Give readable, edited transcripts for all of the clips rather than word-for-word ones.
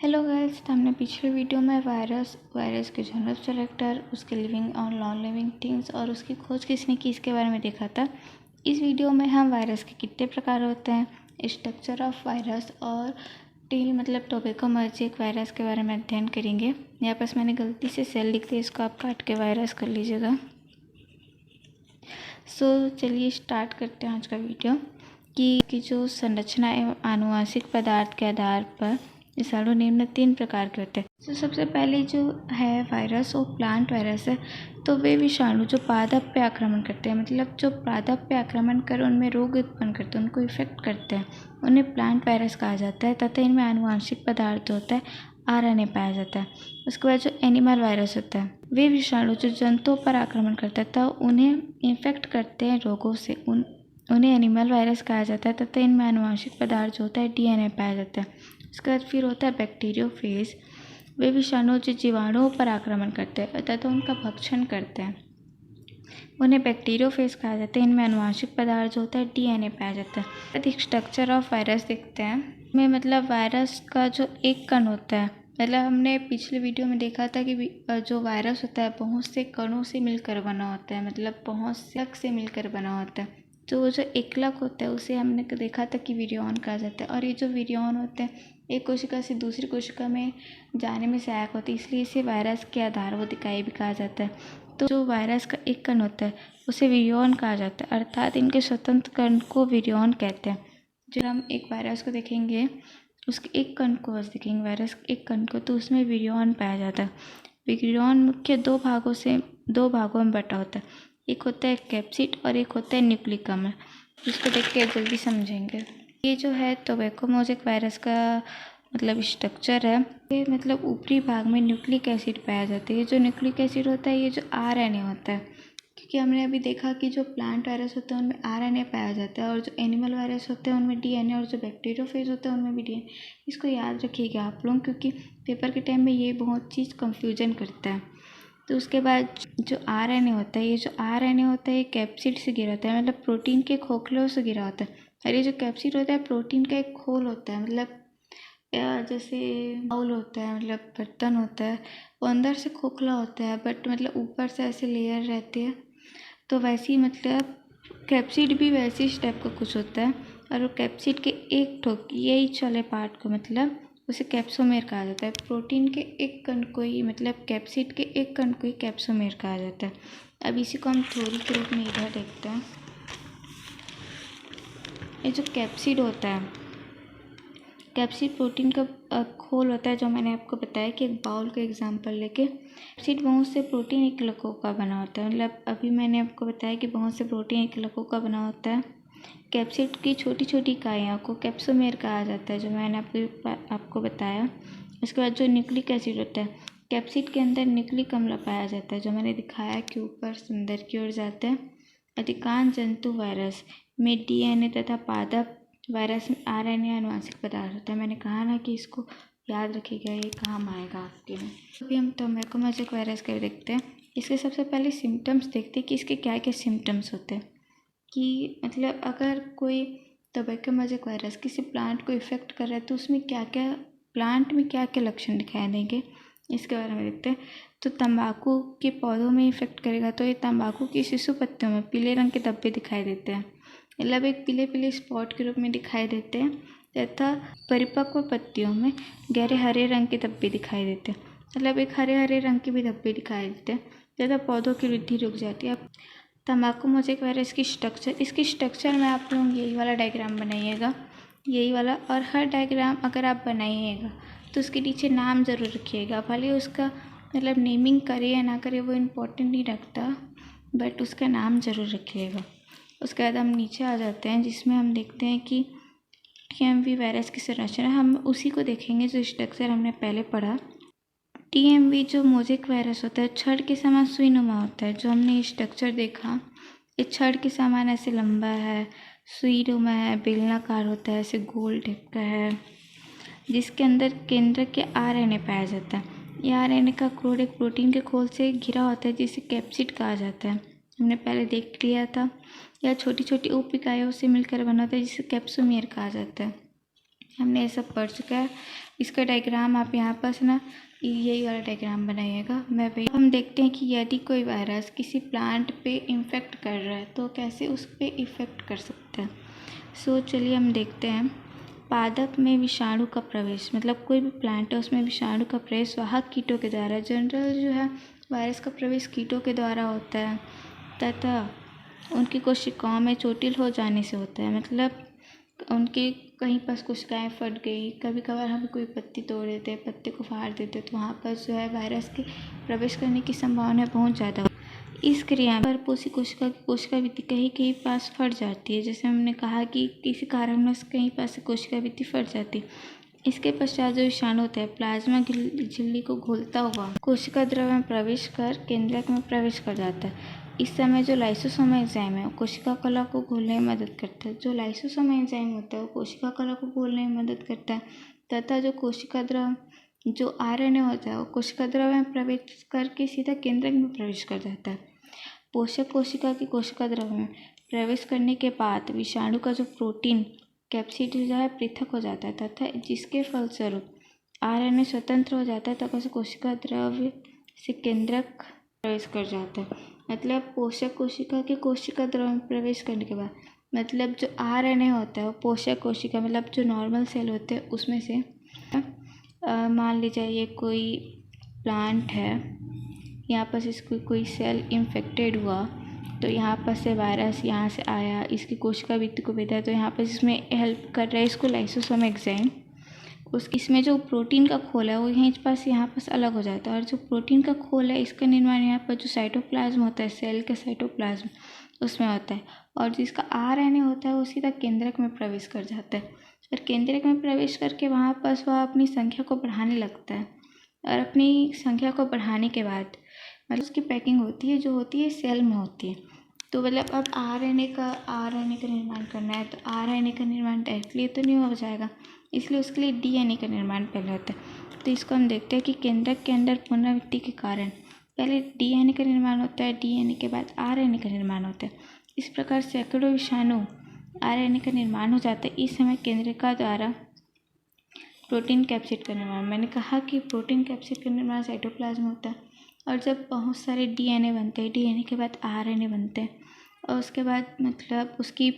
Hello guys, तो हमने पिछले वीडियो में वायरस के जनरल कैरेक्टर, उसके लिविंग और नॉन लिविंग थिंग्स और उसकी खोज किसने की इसके बारे में देखा था। इस वीडियो में हम वायरस के कितने प्रकार होते हैं, स्ट्रक्चर ऑफ वायरस और टील मतलब टोबैको मोज़ेक वायरस के बारे में अध्ययन करेंगे। यहाँ पास मैंने गलती से सेल लिख दिया, इसको आप काट के वायरस कर लीजिएगा। चलिए स्टार्ट करते हैं आज का वीडियो कि जो संरचना एवं आनुवंशिक पदार्थ के आधार पर विषाणु निम्न 3 प्रकार के होते हैं। सबसे पहले जो है वायरस, वो प्लांट वायरस है। तो वे विषाणु जो पादप पे आक्रमण करते हैं, मतलब जो पादप पे आक्रमण कर उनमें रोग उत्पन्न करते हैं, उनको इफेक्ट करते हैं, उन्हें प्लांट वायरस कहा जाता है। तथा इनमें आनुवंशिक पदार्थ होता है, आरएनए पाया जाता है। उसके बाद जो एनिमल वायरस होता है, वे विषाणु जो जंतुओं पर आक्रमण करता है तो उन्हें इन्फेक्ट करते हैं रोगों से, उन्हें एनिमल वायरस कहा जाता है। तथा इनमें आनुवंशिक पदार्थ जो होता है डीएनए पाया जाता है। उसके बाद फिर होता है बैक्टीरियोफेज। वे विषाणु जो जीवाणुओं पर आक्रमण करते हैं तथा उनका भक्षण करते हैं, उन्हें बैक्टीरियोफेज कहा जाता है। इनमें आनुवंशिक पदार्थ जो होता है डीएनए पाया जाता है। अधिक स्ट्रक्चर ऑफ वायरस देखते हैं में मतलब वायरस का जो एक कण होता है, मतलब हमने पिछले वीडियो में देखा था कि जो वायरस होता है बहुत से कणों से मिलकर बना होता है, मतलब बहुत से मिलकर बना होता है। तो वो जो एकलक होता है उसे हमने देखा था कि विरियॉन कहा जाता है। और ये जो विरियॉन होते हैं एक कोशिका से दूसरी कोशिका में जाने में सहायक होती है, इसलिए इसे वायरस के आधारभूत इकाई भी कहा जाता है। तो जो वायरस का एक कण होता है उसे विरियॉन कहा जाता है, अर्थात इनके स्वतंत्र कण को विरियॉन कहते हैं। जब हम एक वायरस को देखेंगे, उसके एक कण को बस देखेंगे, वायरस के एक कण को, तो उसमें विरियॉन पाया जाता है। विरियॉन मुख्य दो भागों में बटा होता है। एक होता है कैप्सिड और एक होता है न्यूक्लिकम। इसको देख के जल्दी समझेंगे। ये जो है टोबैको मोज़ेक वायरस का मतलब स्ट्रक्चर है, ये मतलब ऊपरी भाग में न्यूक्लिक एसिड पाया जाता है। ये जो न्यूक्लिक एसिड होता है ये जो आरएनए होता है, क्योंकि हमने अभी देखा कि जो प्लांट वायरस होते हैं उनमें आरएनए पाया जाता है और जो एनिमल वायरस होते हैं उनमें डीएनए और जो बैक्टीरियोफेज होते हैं उनमें भी डीएनए। इसको याद रखिएगा आप लोग, क्योंकि पेपर के टाइम में ये बहुत चीज़ कंफ्यूजन करता है। तो उसके बाद जो आरएनए होता है, ये जो आरएनए होता है ये कैप्सिड से गिरा होता है, मतलब प्रोटीन के खोखलों से गिरा होता है। और ये जो कैप्सिड होता है प्रोटीन का एक खोल होता है, मतलब जैसे बाउल होता है, मतलब बर्तन होता है, वो अंदर से खोखला होता है बट मतलब ऊपर से ऐसे लेयर रहती है। तो वैसे ही मतलब कैप्सिड भी वैसे ही टाइप का कुछ होता है। और वो कैप्सिड के एक ठोक यही चले पार्ट को मतलब उसे कैप्सोमेर कहा जाता है। प्रोटीन के एक कण को ही मतलब कैप्सिड के एक कण को ही कैप्सोमेर कहा जाता है। अब इसी को हम थ्योरी के रूप में इधर देखते हैं। ये जो कैप्सिड होता है, कैप्सिड प्रोटीन का खोल होता है, जो मैंने आपको बताया कि एक बाउल का एग्जांपल लेके। कैप्सिड बहुत से प्रोटीन एकलकों का बना होता है, मतलब अभी मैंने आपको बताया कि बहुत से प्रोटीन एकलकों का बना होता है। कैप्सिड की छोटी छोटी इकाइयों को कैप्सोमेर कहा जाता है, जो मैंने आपको बताया। उसके बाद जो न्यूक्लिक एसिड होता है, कैप्सिड के अंदर न्यूक्लिक अम्ल पाया जाता है, जो मैंने दिखाया कि ऊपर अंदर की ओर जाता है। अधिकांश जंतु वायरस में डीएनए तथा पादप वायरस में आरएनए आनुवंशिक पदार्थ होता है। मैंने कहा ना कि इसको याद रखिएगा, ये काम आएगा आपके में। अभी हम टोबैको मोज़ेक वायरस कर देखते हैं। इसके सबसे पहले सिम्टम्स देखते हैं कि इसके क्या क्या सिम्टम्स होते हैं, कि मतलब अगर कोई टोबैको मोज़ेक वायरस किसी प्लांट को इफेक्ट कर रहा है तो उसमें क्या क्या प्लांट में क्या क्या लक्षण दिखाई देंगे, इसके बारे में देखते हैं। तो तंबाकू के पौधों में इफेक्ट करेगा तो ये तंबाकू की शिशु पत्तियों में पीले रंग के धब्बे दिखाई देते हैं, मतलब एक पीले पीले स्पॉट के रूप में दिखाई देते हैं। तथा परिपक्व पत्तियों में गहरे हरे रंग के धब्बे दिखाई देते हैं, मतलब एक हरे हरे रंग के भी धब्बे दिखाई देते हैं। तथा पौधों की वृद्धि रुक जाती है। अब तंबाकू मोज़ेक वायरस की स्ट्रक्चर, इसकी स्ट्रक्चर में आप लोग यही वाला डायग्राम बनाइएगा, यही वाला। और हर डायग्राम अगर आप बनाइएगा तो उसके नीचे नाम ज़रूर रखिएगा। भले उसका मतलब नेमिंग करे या ना करे वो इम्पोर्टेंट नहीं रखता, बट उसका नाम ज़रूर रखिएगा। उसके बाद हम नीचे आ जाते हैं, जिसमें हम देखते हैं कि टीएमवी वायरस की संरचना। हम उसी को देखेंगे जो स्ट्रक्चर हमने पहले पढ़ा। टीएमवी जो मोज़ेक वायरस होता है छड़ के समान सुईनुमा होता है। जो हमने स्ट्रक्चर देखा, ये छड़ के समान ऐसे लंबा है, सुईनुमा है, बेलनाकार होता है, ऐसे गोल टाइप का है, जिसके अंदर केंद्र के आरएनए पाया जाता है। यह आरएनए का क्रोड एक प्रोटीन के खोल से घिरा होता है, जिसे कैप्सिड कहा जाता है। हमने पहले देख लिया था। यह छोटी छोटी उप इकाइयों से मिलकर बना होता है, जिसे कैप्सोमेर कहा जाता है। हमने ये सब पढ़ चुका है। इसका डायग्राम आप यहाँ पास ना यही वाला डायग्राम बनाइएगा। मैं वही हम देखते हैं कि यदि कोई वायरस किसी प्लांट पे इन्फेक्ट कर रहा है तो कैसे उस पर इफ़ेक्ट कर सकता है। सो चलिए हम देखते हैं। पादप में विषाणु का प्रवेश, मतलब कोई भी प्लांट है उसमें विषाणु का प्रवेश वाहक कीटों के द्वारा। जनरल जो है वायरस का प्रवेश कीटों के द्वारा होता है तथा उनकी कोशिकाओं में चोटिल हो जाने से होता है। मतलब उनके कहीं पर कोशिकाएं फट गई, कभी कभार हम कोई पत्ती तोड़ देते हैं, पत्ते को फाड़ देते तो वहाँ पर जो है वायरस के प्रवेश करने की संभावना बहुत ज़्यादा। इस क्रिया पर पोषी कोशिका की कोशिका भित्ति कहीं कहीं पास फट जाती है। जैसे हमने कहा कि किसी कारणवश कहीं पास से कोशिका भित्ति फट जाती है। इसके पश्चात जो विषाणु होता है प्लाज्मा झिल्ली को घोलता हुआ कोशिका द्रव्य में प्रवेश कर केंद्रक में प्रवेश कर जाता है। इस समय जो लाइसोसोम एंजाइम है वो कोशिका कला को घोलने में मदद करता है। जो लाइसोसोम एंजाइम होता है वो कोशिका कला को घोलने में मदद करता है तथा जो कोशिका द्रव जो आरएनए होता है वो कोशिका द्रव्य में प्रवेश करके सीधा केंद्रक में प्रवेश कर जाता है। पोषक कोशिका की कोशिका द्रव्य में प्रवेश करने के बाद विषाणु का जो प्रोटीन कैप्सिड जो है पृथक हो जाता है तथा जिसके फलस्वरूप आरएनए स्वतंत्र हो जाता है तथा कोशिका द्रव्य से केंद्रक प्रवेश कर जाता है। मतलब पोषक कोशिका के कोशिका द्रव्य में प्रवेश करने के बाद मतलब जो आरएनए होता है वो पोषक कोशिका मतलब जो नॉर्मल सेल होते हैं उसमें से मान लीजिए ये कोई प्लांट है, यहाँ पर इसको कोई सेल इन्फेक्टेड हुआ तो यहाँ पर से वायरस यहाँ से आया, इसकी कोशिका भित्ति को भेजा तो यहाँ पर इसमें हेल्प कर रहा है इसको लाइसोसोम एंजाइम। इसमें जो प्रोटीन का खोल है वो यहाँ पास अलग हो जाता है और जो प्रोटीन का खोल है इसका निर्माण यहाँ पर जो साइटोप्लाज्म होता है सेल का साइटोप्लाज्म उसमें होता है और जिसका आरएनए होता है वो सीधा केंद्रक में प्रवेश कर जाता है और केंद्रक में प्रवेश करके वहाँ पास वह अपनी संख्या को बढ़ाने लगता है और अपनी संख्या को बढ़ाने के बाद मतलब उसकी पैकिंग होती है जो होती है सेल में होती है। तो मतलब अब आरएनए का निर्माण करना है तो आरएनए का निर्माण डायरेक्टली तो नहीं हो जाएगा, इसलिए उसके लिए डीएनए का निर्माण पहले होता है। तो इसको हम देखते हैं कि केंद्रक के अंदर पुनरावृत्ति के कारण पहले डीएनए का निर्माण होता है, डीएनए के बाद आरएनए का निर्माण होता है। इस प्रकार सैकड़ों विषाणु आरएनए का निर्माण हो जाता है। इस समय केंद्रिका द्वारा प्रोटीन कैप्सिड का निर्माण, मैंने कहा कि प्रोटीन कैप्सिड का निर्माण साइटोप्लाज्म होता है और जब बहुत सारे डीएनए बनते हैं, डीएनए के बाद आरएनए बनते हैं और उसके बाद मतलब उसकी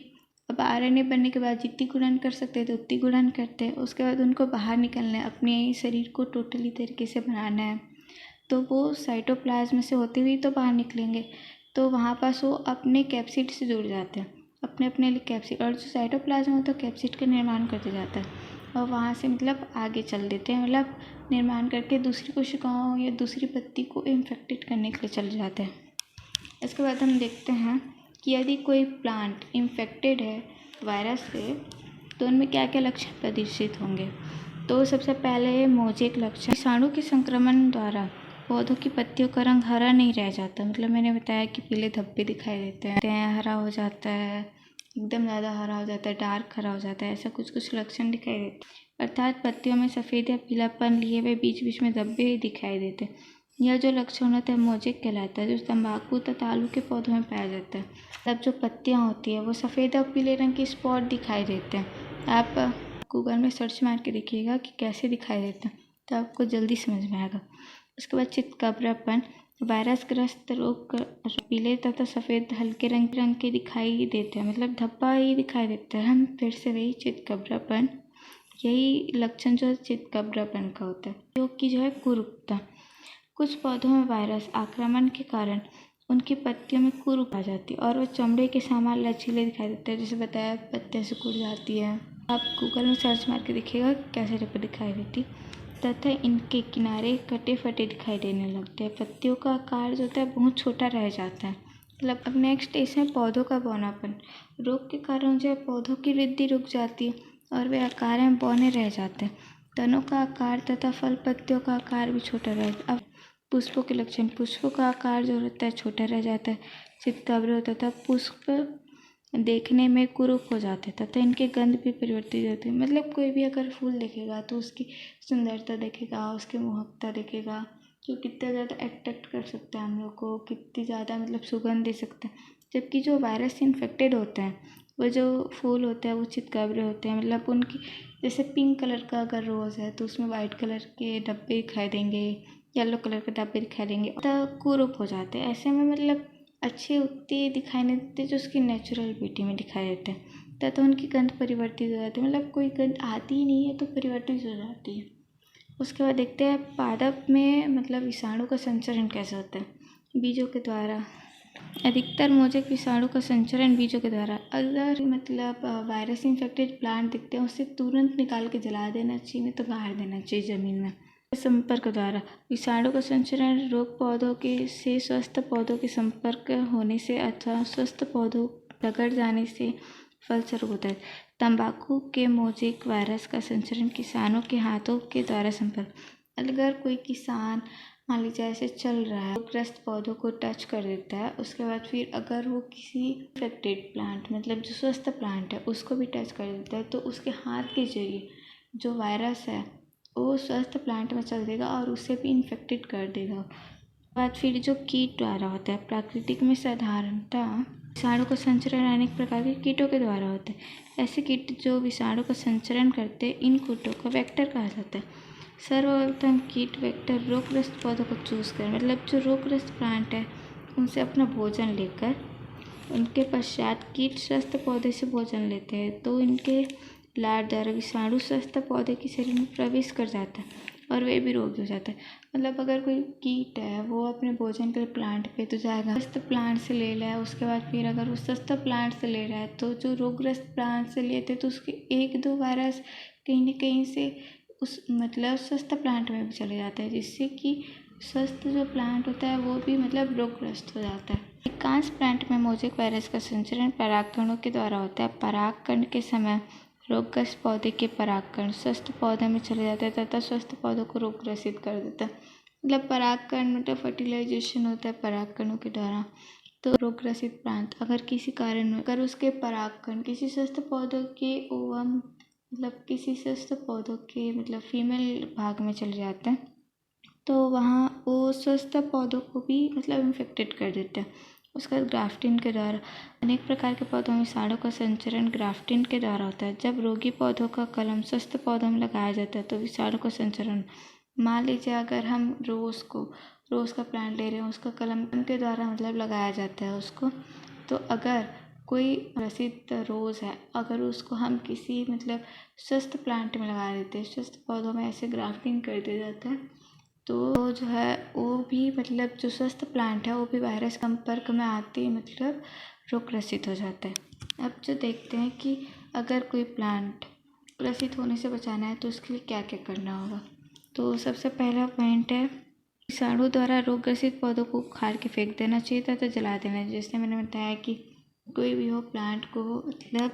अब आरएनए बनने के बाद जितनी गुणन कर सकते हैं तो उतनी गुणन करते हैं। उसके बाद उनको बाहर निकलना है, अपने शरीर को टोटली तरीके से बनाना है तो वो साइटोप्लाज्म से होते हुए तो बाहर निकलेंगे तो वहाँ पास वो अपने कैप्सिड से जुड़ जाते हैं, अपने अपने लिए कैप्सिड, और जो साइटोप्लाज्म होता है कैप्सिड का निर्माण करते जाता है और वहाँ से मतलब आगे चल देते हैं, मतलब निर्माण करके दूसरी कोशिकाओं या दूसरी पत्ती को इन्फेक्टेड करने के लिए चल जाते हैं। इसके बाद हम देखते हैं कि यदि कोई प्लांट इन्फेक्टेड है वायरस से तो उनमें क्या क्या लक्षण प्रदर्शित होंगे। तो सबसे पहले मोजेक लक्षण, विषाणु के संक्रमण द्वारा पौधों की पत्तियों का रंग हरा नहीं रह जाता, मतलब मैंने बताया कि पीले धब्बे दिखाई देते हैं, हरा हो जाता है, एकदम ज़्यादा हरा हो जाता है, डार्क हरा हो जाता है, ऐसा कुछ लक्षण दिखाई देते हैं। अर्थात पत्तियों में सफ़ेद या पीलापन लिए हुए बीच बीच में धब्बे दिखाई देते हैं। यह जो लक्षण होता है मोजेक कहलाता है, जो तंबाकू तथा आलू के पौधों में पाया जाता है। तब जो पत्तियाँ होती है वो सफ़ेद और पीले रंग के स्पॉट दिखाई देते हैं। आप गूगल में सर्च मार के देखिएगा कि कैसे दिखाई देते हैं तो आपको जल्दी समझ में आएगा। उसके बाद चितकबरापन, वायरस ग्रस्त रोग पीले तथा सफ़ेद हल्के रंग के दिखाई देते हैं, मतलब धब्बा ही दिखाई देता है। हम फिर से वही चितकबरापन, यही लक्षण जो है चितकबरापन का होता है। योग की जो है कुरूपता, कुछ पौधों में वायरस आक्रमण के कारण उनकी पत्तियों में कुरूप आ जाती है और वो चमड़े के समान लचीले दिखाई देते हैं, जैसे बताया पत्ते से कुड़ जाती है। आप गूगल में सर्च मार के देखिएगा कैसे दिखाई देती, तथा इनके किनारे कटे फटे दिखाई देने लगते हैं। पत्तियों का आकार जो होता है बहुत छोटा रह जाता है। मतलब अब नेक्स्ट इसमें पौधों का बौनापन, रोग के कारण जो है पौधों की वृद्धि रुक जाती है और वे आकार में बौने रह जाते हैं। तनों का आकार तथा फल पत्तियों का आकार भी छोटा रहता है। अब पुष्पों के लक्षण, पुष्पों का आकार जो रहता है छोटा रह जाता है, चितकबरा तथा पुष्प देखने में कुरूप हो जाते हैं तथा इनके गंध भी परिवर्तित होते हैं। मतलब कोई भी अगर फूल देखेगा तो उसकी सुंदरता देखेगा, उसकी मोहकता देखेगा, जो कितना ज़्यादा अट्रैक्ट कर सकता है हम लोग को, कितनी ज़्यादा मतलब सुगंध दे सकता है। जबकि जो वायरस से इन्फेक्टेड होते हैं वो जो फूल होते हैं वो चितकबरे होते हैं, मतलब उनकी जैसे पिंक कलर का अगर रोज़ है तो उसमें वाइट कलर के डब्बे दिखाई देंगे, येलो कलर के डब्बे दिखाई देंगे, तो कुरूप हो जाते हैं। ऐसे में मतलब अच्छे उतने दिखाई नहीं देते जो उसकी नेचुरल ब्यूटी में दिखाई देते हैं। तो उनकी गंध परिवर्तित हो जाती है, मतलब कोई गंध आती ही नहीं है तो परिवर्तित हो जाती है। उसके बाद देखते हैं पादप में मतलब विषाणु का संचरण कैसे होता है। बीजों के द्वारा। अधिकतर मोजेक विषाणु का संचरण बीजों के द्वारा। अगर मतलब वायरस इन्फेक्टेड प्लांट दिखते हैं उससे तुरंत निकाल के जला देना चाहिए, नहीं तो गाड़ देना चाहिए ज़मीन में। संपर्क द्वारा। विषाणु का संचरण रोग पौधों के से स्वस्थ पौधों के संपर्क होने से अथवा स्वस्थ पौधों रगड़ जाने से फलस्वरूप होता है। तंबाकू के मोजेक वायरस का संचरण किसानों के हाथों के द्वारा संपर्क। अगर कोई किसान मान लीजिए ऐसे चल रहा है, रोगग्रस्त पौधों को टच कर देता है, उसके बाद फिर अगर वो किसी इन्फेक्टेड प्लांट मतलब जो स्वस्थ प्लांट है उसको भी टच कर देता है तो उसके हाथ के जरिए जो वायरस है वो स्वस्थ प्लांट में चल देगा और उसे भी इन्फेक्टेड कर देगा। बाद फिर जो कीट द्वारा होता है। प्राकृतिक में साधारणतः विषाणु का संचरण अनेक प्रकार के कीटों के द्वारा होता है। ऐसे कीट जो विषाणु का संचरण करते हैं इन कीटों को वेक्टर कहा जाता है। सर्वप्रथम कीट वेक्टर रोगग्रस्त पौधों को चूज करें, मतलब जो रोगग्रस्त प्लांट है उनसे अपना भोजन लेकर उनके पश्चात कीट स्वस्थ पौधे से भोजन लेते हैं तो इनके लार द्वारा विषाणु स्वस्थ पौधे के शरीर में प्रवेश कर जाता है और वे भी रोगी हो जाता है। मतलब अगर कोई कीट है वो अपने भोजन के लिए प्लांट पे तो जाएगा, स्वस्थ प्लांट से ले रहा है, उसके बाद फिर अगर वो स्वस्थ प्लांट से ले रहा है तो जो रोगग्रस्त प्लांट से लेते तो उसके 1-2 वायरस कहीं ना कहीं से उस मतलब स्वस्थ प्लांट में भी चले जाते हैं, जिससे कि स्वस्थ जो प्लांट होता है वो भी मतलब रोगग्रस्त हो जाता है। अधिकांश प्लांट में मोजेक वायरस का संचरण परागकणों के द्वारा होता है। परागकण के समय रोगग्रस्त पौधे के परागकण स्वस्थ पौधे में चले जाते हैं तथा स्वस्थ पौधों को रोगग्रसित कर देता है। मतलब परागकण मतलब फर्टिलाइजेशन होता है परागकणों के द्वारा। तो रोगग्रसित प्लांट अगर किसी कारण अगर उसके परागकण किसी स्वस्थ पौधों के ओवम मतलब किसी स्वस्थ पौधों के मतलब फीमेल भाग में चले जाते हैं तो वहाँ वो स्वस्थ पौधों को भी मतलब इन्फेक्टेड कर देते हैं। उसका ग्राफ्टिंग के द्वारा। अनेक प्रकार के पौधों में विषाणु का संचरण ग्राफ्टिंग के द्वारा होता है। जब रोगी पौधों का कलम स्वस्थ पौधों में लगाया जाता है तो विषाणु का संचरण। मान लीजिए अगर हम रोज़ का प्लांट ले रहे हैं, उसका कलम के द्वारा मतलब लगाया जाता है उसको, तो अगर कोई प्रसिद्ध रोज़ है अगर उसको हम किसी मतलब स्वस्थ प्लांट में लगा देते हैं, स्वस्थ पौधों में ऐसे ग्राफ्टिंग कर दिया जाता है तो जो है वो भी मतलब जो स्वस्थ प्लांट है वो भी वायरस संपर्क में आते ही मतलब रोगग्रसित हो जाता है। अब जो देखते हैं कि अगर कोई प्लांट ग्रसित होने से बचाना है तो उसके लिए क्या क्या करना होगा। तो सबसे पहला पॉइंट है विषाणु द्वारा रोगग्रसित पौधों को उखाड़ के फेंक देना चाहिए तथा जला देना चाहिए। जैसे मैंने बताया कि कोई भी हो प्लांट को मतलब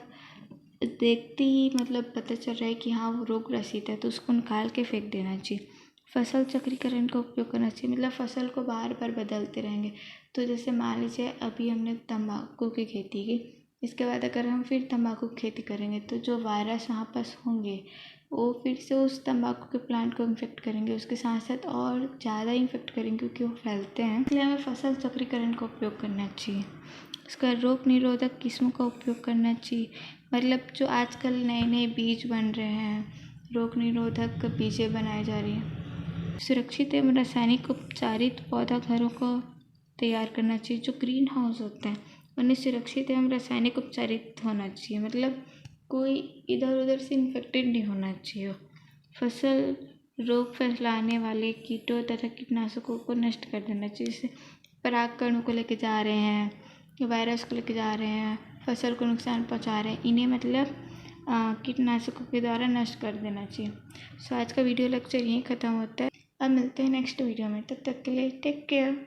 देखते ही मतलब पता चल रहा है कि हाँ वो रोगग्रसित है तो उसको निकाल के फेंक देना चाहिए। फसल चक्रीकरण का उपयोग करना चाहिए, मतलब फसल को बार बार बदलते रहेंगे। तो जैसे मान लीजिए अभी हमने तंबाकू की खेती की, इसके बाद अगर हम फिर तंबाकू की खेती करेंगे तो जो वायरस वहाँ पास होंगे वो फिर से उस तंबाकू के प्लांट को इन्फेक्ट करेंगे, उसके साथ साथ और ज़्यादा इन्फेक्ट करेंगे क्योंकि वो फैलते हैं। इसलिए हमें फसल चक्रीकरण का उपयोग करना चाहिए। उसका रोग निरोधक किस्मों का उपयोग करना चाहिए, मतलब जो आजकल नए नए बीज बन रहे हैं, रोग निरोधक बीजें बनाई जा रही हैं। सुरक्षित एवं रासायनिक उपचारित पौधा घरों को तैयार करना चाहिए। जो ग्रीन हाउस होते हैं उन्हें सुरक्षित एवं रासायनिक उपचारित होना चाहिए, मतलब कोई इधर उधर से इन्फेक्टेड नहीं होना चाहिए। फसल रोग फैलाने वाले कीटों तथा कीटनाशकों को नष्ट कर देना चाहिए। जैसे परागकणों को लेके जा रहे हैं, वायरस को लेके जा रहे हैं, फसल को नुकसान पहुंचा रहे हैं, इन्हें मतलब कीटनाशकों के द्वारा नष्ट कर देना चाहिए। सो आज का वीडियो लेक्चर यहीं ख़त्म होता है। अब मिलते हैं नेक्स्ट वीडियो में, तब तक के लिए टेक केयर।